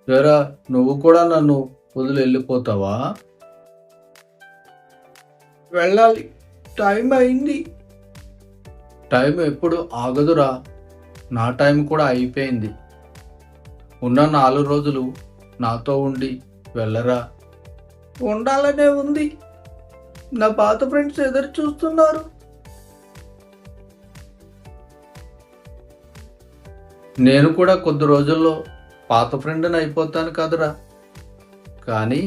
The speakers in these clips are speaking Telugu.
జరా నువ్వు కూడా నన్ను వదిలి వెళ్ళిపోతావా? వెళ్ళాలి, టైం అయింది. టైం ఎప్పుడు ఆగదురా, నా టైం కూడా అయిపోయింది. ఉన్న 4 రోజులు నాతో ఉండి వెళ్ళరా. ఉండాలనే ఉంది, నా పాత ఫ్రెండ్స్ ఎదురు చూస్తున్నారు. నేను కూడా కొద్ది రోజుల్లో పాత ఫ్రెండ్ని అయిపోతాను కదరా. కానీ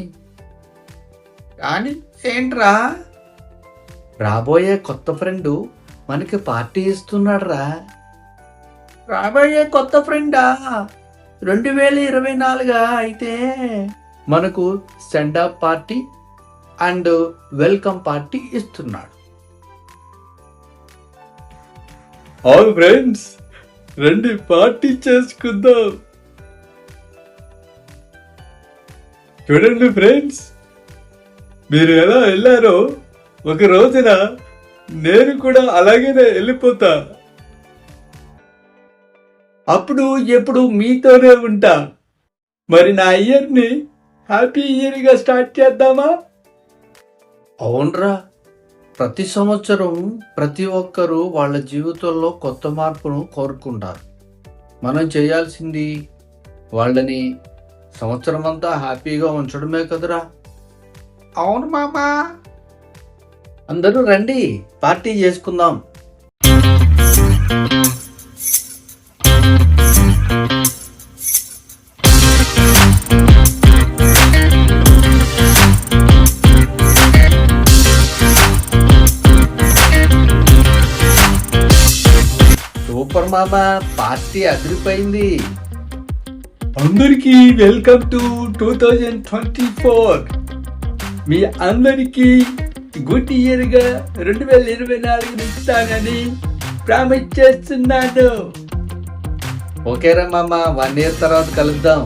ఏంట్రా? రాబోయే కొత్త ఫ్రెండు మనకి పార్టీ ఇస్తున్నాడురా. రాబోయే కొత్త ఫ్రెండా? 2024 అయితే మనకు send off party and welcome party ఇస్తున్నాడు. అవును ఫ్రెండ్స్, రండి పార్టీ చేసుకుందాం. చూడండి ఫ్రెండ్స్, మీరు ఎలా వెళ్ళారో ఒక రోజున నేను కూడా అలాగే వెళ్ళిపోతా. అప్పుడు ఎప్పుడు మీతోనే ఉంటా. మరి నా ఇయర్ని హ్యాపీ ఇయర్గా స్టార్ట్ చేద్దామా? అవునరా, ప్రతి సంవత్సరం ప్రతి ఒక్కరూ వాళ్ళ జీవితంలో కొత్త మార్పును కోరుకుంటారు. మనం చేయాల్సింది వాళ్ళని సంవత్సరం అంతా హ్యాపీగా ఉంచడమే కదరా. అవును మామా, అందరూ రండి పార్టీ చేసుకుందాం. సూపర్ మామా, పార్టీ అదిరిపోయింది. అందరికీ వెల్కమ్ టు 2024. మీ అందరికీ గుడ్ ఇయర్గా 2024 ఇస్తానని ప్రామిస్ చేస్తున్నాను. ఓకేరా మామా, 1 year తర్వాత కలుద్దాం.